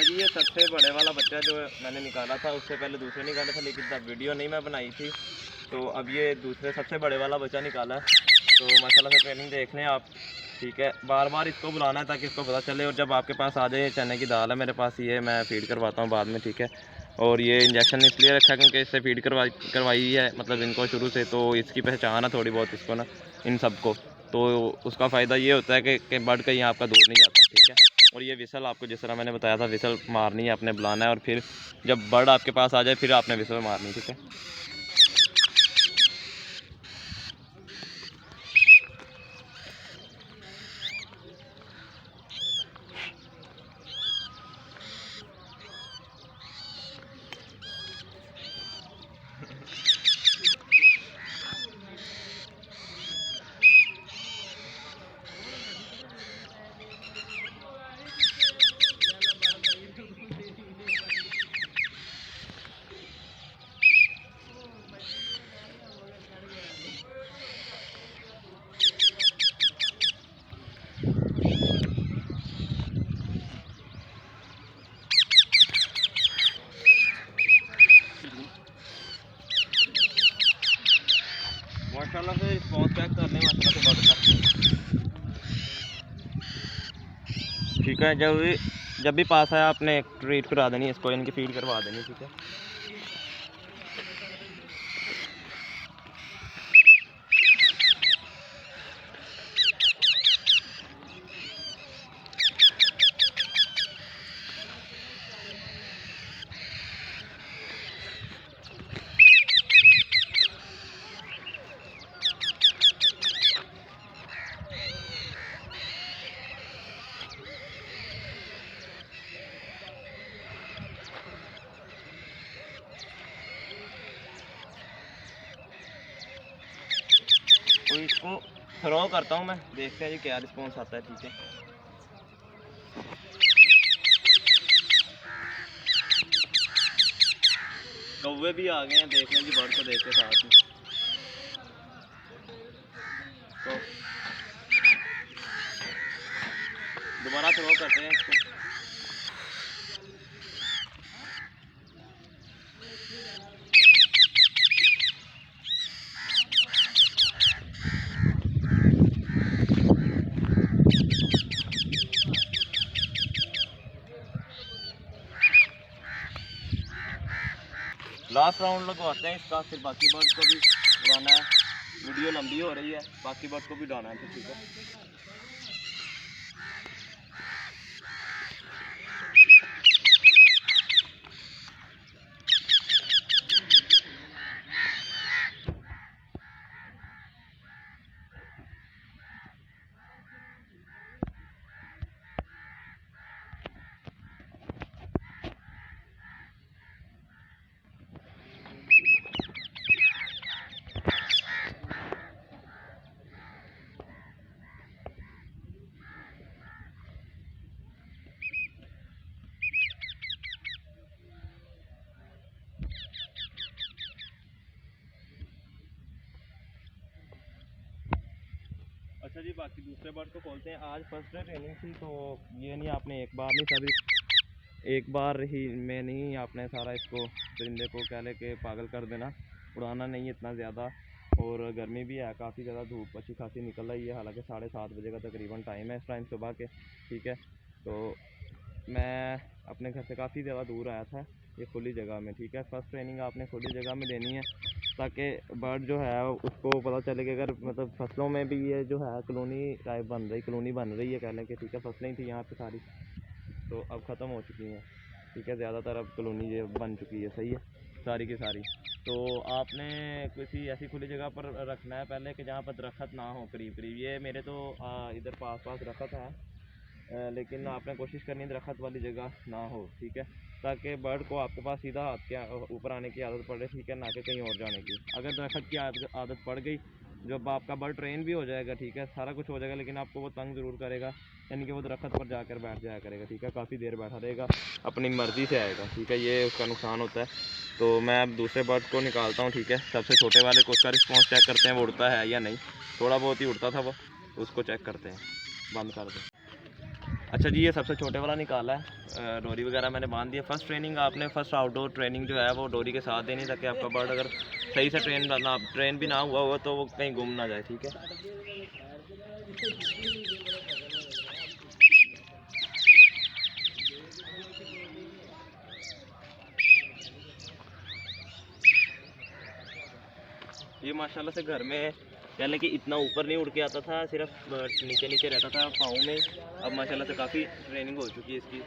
जी ये सबसे बड़े वाला बच्चा जो मैंने निकाला था, उससे पहले दूसरे निकाले थे, लेकिन तब वीडियो नहीं मैं बनाई थी। तो अब ये दूसरे सबसे बड़े वाला बच्चा निकाला है। तो माशाल्लाह से ट्रेनिंग देख लें आप, ठीक है। बार बार इसको बुलाना है ताकि इसको पता चले। और जब आपके पास आ जाए, चने की दाल है मेरे पास, ये मैं फीड करवाता हूँ बाद में, ठीक है। और ये इंजेक्शन इसलिए रखा है क्योंकि इससे फीड करवाई है, मतलब इनको शुरू से, तो इसकी पहचान है थोड़ी बहुत इसको ना, इन सबको। तो उसका फ़ायदा ये होता है कि बर्ड कहीं आपका दूर नहीं जाता, ठीक है। और ये विसल आपको जिस तरह मैंने बताया था, विसल मारनी है, आपने बुलाना है, और फिर जब बर्ड आपके पास आ जाए फिर आपने विसल मारनी, ठीक है। माशाल्लाह से रिस्पॉन्स चेक करने माशाल्लाह से बहुत अच्छा, ठीक है। जब भी पास आया आपने ट्रीट करा देनी इसको, इनकी फीड करवा देनी, ठीक है। तो इसको थ्रो करता हूँ मैं, देखते हैं जी क्या रिस्पॉन्स आता है, ठीक है। कौवे भी आ गए हैं, देख लें जी बर्ड को देख के साथ ही। तो दोबारा थ्रो करते हैं इसको। लास्ट राउंड लगवाते हैं इसका, फिर बाकी बर्ड को भी उड़ाना है। वीडियो लंबी हो रही है, बाकी बर्ड को भी उड़ाना है, तो ठीक है। अच्छा जी, बाकी दूसरे बर्ड को खोलते हैं। आज फर्स्ट डे ट्रेनिंग थी, तो ये नहीं आपने एक बार नहीं, सभी एक बार ही में नहीं आपने सारा इसको परिंदे को कह ले के पागल कर देना। उड़ाना नहीं है इतना ज़्यादा, और गर्मी भी है काफ़ी ज़्यादा, धूप अच्छी खासी निकल रही है। हालांकि 7:30 बजे का तकरीबन टाइम है इस टाइम सुबह के, ठीक है। तो मैं अपने घर से काफ़ी ज़्यादा दूर आया था, ये खुली जगह में, ठीक है। फर्स्ट ट्रेनिंग आपने खुली जगह में देनी है, ताकि बर्ड जो है उसको पता चले कि अगर मतलब फसलों में भी ये जो है कॉलोनी टाइप कॉलोनी बन रही है कह लें कि, ठीक है। फसलें थी यहाँ पे सारी, तो अब ख़त्म हो चुकी हैं, ठीक है। ज़्यादातर अब कॉलोनी ये बन चुकी है, सही है, सारी की सारी। तो आपने किसी ऐसी खुली जगह पर रखना है पहले कि जहाँ पर दरख्त ना हो करीब करीब। ये मेरे तो इधर पास दरख्त है, लेकिन आपने कोशिश करनी है दरख्त वाली जगह ना हो, ठीक है, ताकि बर्ड को आपके पास सीधा हाथ के ऊपर आने की आदत पड़े, ठीक है, ना कि कहीं और जाने की। अगर दरख्त की आदत पड़ गई, जब आपका बर्ड ट्रेन भी हो जाएगा, ठीक है, सारा कुछ हो जाएगा, लेकिन आपको वो तंग ज़रूर करेगा, यानी कि वो दरख्त पर जाकर बैठ जाया करेगा, ठीक है। काफ़ी देर बैठा रहेगा, अपनी मर्ज़ी से आएगा, ठीक है, ये उसका नुकसान होता है। तो मैं अब दूसरे बर्ड को निकालता हूँ, ठीक है। सबसे छोटे वाले को उसका रिस्पॉन्स चेक करते हैं, वो उड़ता है या नहीं। थोड़ा बहुत ही उड़ता था वो, उसको चेक करते हैं। बंद कर दें। अच्छा जी, ये सबसे छोटे वाला निकाला है। डोरी वगैरह मैंने बांध दिया। फर्स्ट ट्रेनिंग आपने फर्स्ट आउटडोर ट्रेनिंग जो है वो डोरी के साथ देनी, ताकि आपका बर्ड अगर सही से ट्रेन भी ना हुआ हो तो वो कहीं गुम ना जाए, ठीक है। ये माशाल्लाह से घर में यानी कि इतना ऊपर नहीं उड़ के आता था, सिर्फ नीचे नीचे रहता था पाँव में। अब माशाल्लाह से काफ़ी ट्रेनिंग हो चुकी है इसकी।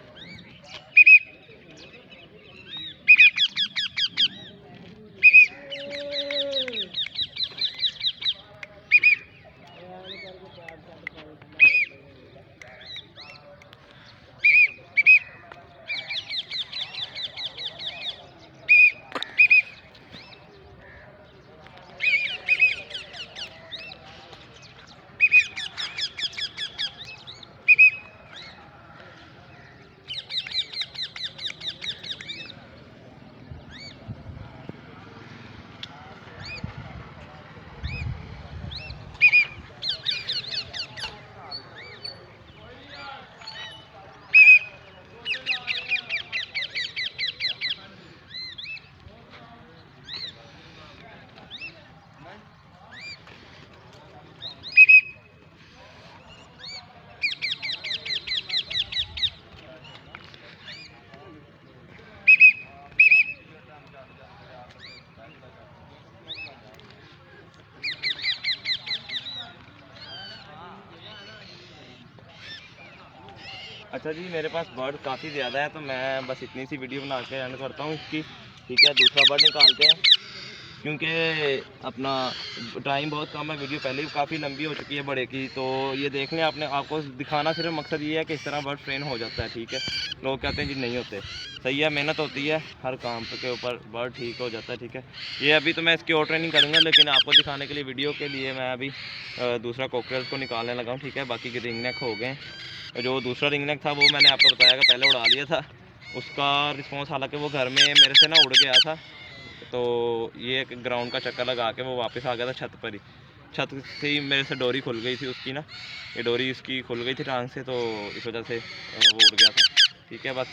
अच्छा जी, मेरे पास बर्ड काफ़ी ज़्यादा है, तो मैं बस इतनी सी वीडियो बना के एंड करता हूँ इसकी, ठीक है। दूसरा बर्ड निकालते हैं, क्योंकि अपना टाइम बहुत कम है। वीडियो पहले भी काफ़ी लंबी हो चुकी है बड़े की, तो ये देख लें आपने, आपको दिखाना सिर्फ मकसद ये है कि इस तरह बर्ड ट्रेन हो जाता है, ठीक है। लोग कहते हैं जी नहीं होते, सही है, मेहनत होती है हर काम के ऊपर, बर्ड ठीक हो जाता है, ठीक है। ये अभी तो मैं इसकी और ट्रेनिंग करूँगा, लेकिन आपको दिखाने के लिए वीडियो के लिए मैं अभी दूसरा कॉकटेल्स को निकालने लगा हूँ, ठीक है। बाकी के रिंग नेक हो गए। जो दूसरा रिंग नेक था वो मैंने आपको बताया कि पहले उड़ा लिया था, उसका रिस्पॉन्स, हालांकि वो घर में मेरे से ना उड़ गया था, तो ये एक ग्राउंड का चक्कर लगा के वो वापस आ गया था छत पर ही। छत से ही मेरे से डोरी खुल गई थी उसकी ना, ये डोरी इसकी खुल गई थी टांग से, तो इस वजह से वो उड़ गया था, ठीक है। बस